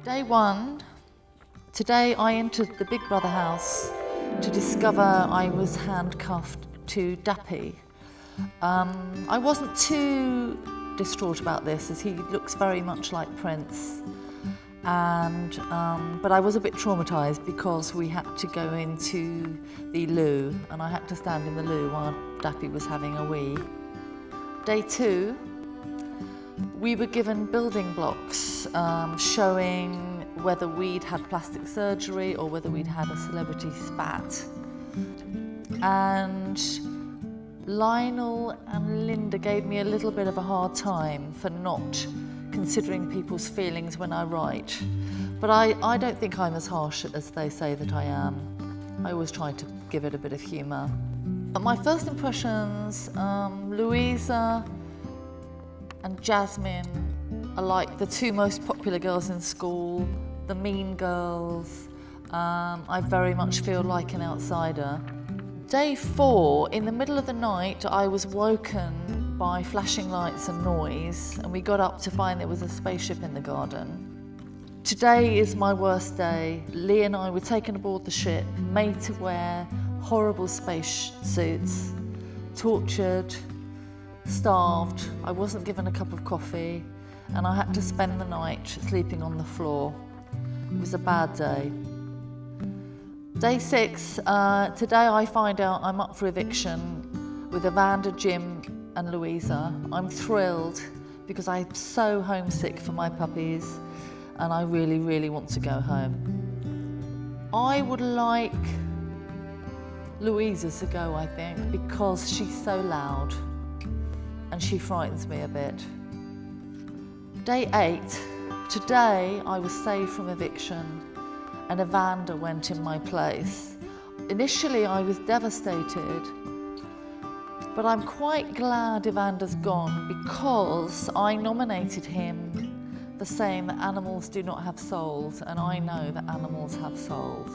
Day one, today I entered the Big Brother house to discover I was handcuffed to Dappy. I wasn't too distraught about this as he looks very much like Prince. But I was a bit traumatised because we had to go into the loo and I had to stand in the loo while Dappy was having a wee. Day two, we were given building blocks showing whether we'd had plastic surgery or whether we'd had a celebrity spat. And Lionel and Linda gave me a little bit of a hard time for not considering people's feelings when I write. But I don't think I'm as harsh as they say that I am. I always try to give it a bit of humour. But my first impressions, Louisa and Jasmine are like the two most popular girls in school, the mean girls. I very much feel like an outsider. Day four, in the middle of the night, I was woken by flashing lights and noise, and we got up to find there was a spaceship in the garden. Today is my worst day. Lee and I were taken aboard the ship, made to wear horrible space suits, tortured, starved. I wasn't given a cup of coffee, and I had to spend the night sleeping on the floor. It was a bad day. Day six, today I find out I'm up for eviction with Evander, Jim and Louisa. I'm thrilled because I'm so homesick for my puppies and I really, really want to go home. I would like Louisa to go, I think, because she's so loud and she frightens me a bit. Day eight, today I was saved from eviction and Evander went in my place. Initially I was devastated, but I'm quite glad Evander's gone because I nominated him for saying that animals do not have souls, and I know that animals have souls.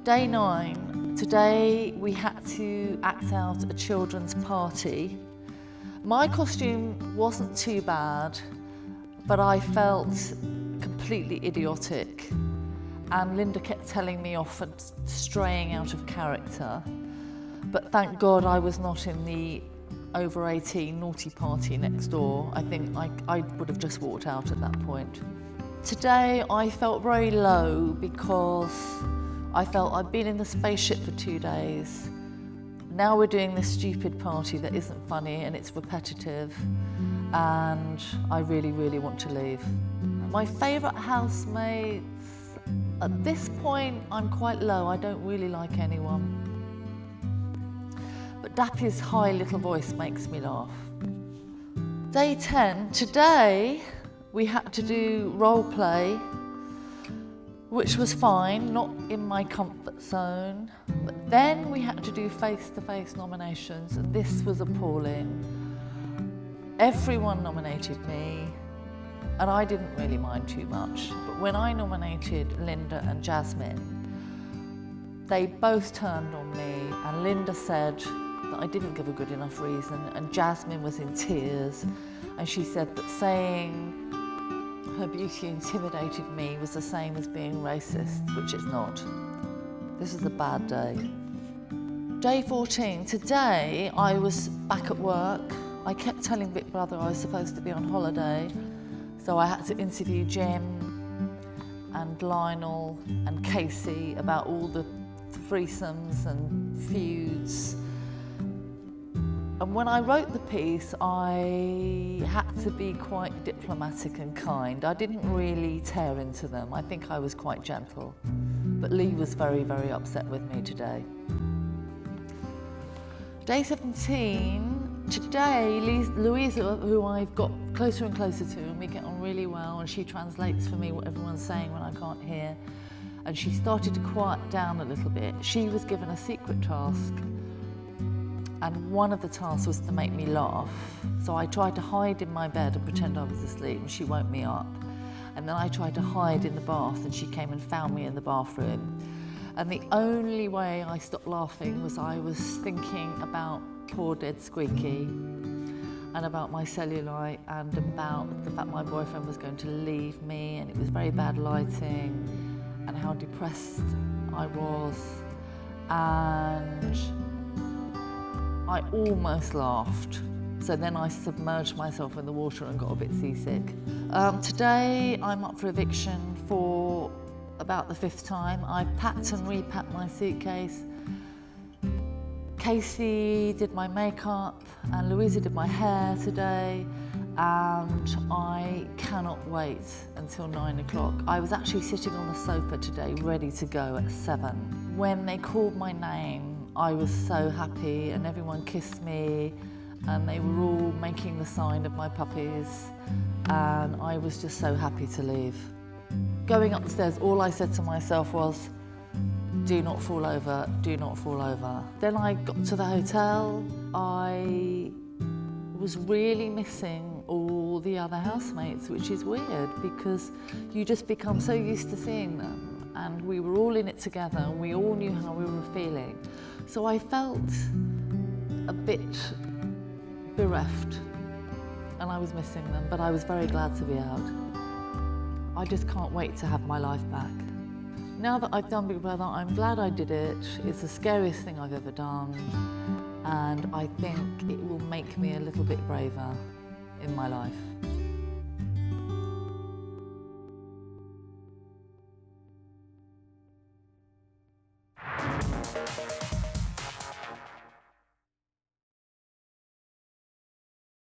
Day nine, today we had to act out a children's party. My costume wasn't too bad, but I felt completely idiotic. And Linda kept telling me off and straying out of character. But thank God I was not in the over 18 naughty party next door. I think I would have just walked out at that point. Today I felt very low because I felt I'd been in the spaceship for 2 days. Now we're doing this stupid party that isn't funny and it's repetitive, and I really, really want to leave. My favourite housemates, at this point I'm quite low, I don't really like anyone. But Dappy's high little voice makes me laugh. Day 10, today we had to do role play, which was fine, not in my comfort zone. But then we had to do face-to-face nominations, and this was appalling. Everyone nominated me, and I didn't really mind too much. But when I nominated Linda and Jasmine, they both turned on me, and Linda said that I didn't give a good enough reason, and Jasmine was in tears, and she said that saying her beauty intimidated me was the same as being racist, which it's not. This was a bad day. Day 14, today I was back at work. I kept telling Big Brother I was supposed to be on holiday, so I had to interview Jim and Lionel and Casey about all the threesomes and feuds. And when I wrote the piece, I had to be quite diplomatic and kind. I didn't really tear into them. I think I was quite gentle. But Lee was very, very upset with me today. Day 17, today Louisa, who I've got closer and closer to, and we get on really well, and she translates for me what everyone's saying when I can't hear. And she started to quiet down a little bit. She was given a secret task. And one of the tasks was to make me laugh. So I tried to hide in my bed and pretend I was asleep, and she woke me up. And then I tried to hide in the bath, and she came and found me in the bathroom. And the only way I stopped laughing was I was thinking about poor dead Squeaky. and about my cellulite and about the fact my boyfriend was going to leave me and it was very bad lighting and how depressed I was. And I almost laughed. So then I submerged myself in the water and got a bit seasick. Today I'm up for eviction for about the 5th time. I packed and repacked my suitcase. Casey did my makeup and Louisa did my hair today, and I cannot wait until 9 o'clock. I was actually sitting on the sofa today ready to go at 7. When they called my name, I was so happy and everyone kissed me and they were all making the sign of my puppies, and I was just so happy to leave. Going upstairs, all I said to myself was, do not fall over, do not fall over. Then I got to the hotel. I was really missing all the other housemates, which is weird because you just become so used to seeing them, and we were all in it together and we all knew how we were feeling. So I felt a bit bereft and I was missing them, but I was very glad to be out. I just can't wait to have my life back. Now that I've done Big Brother, I'm glad I did it. It's the scariest thing I've ever done, and I think it will make me a little bit braver in my life.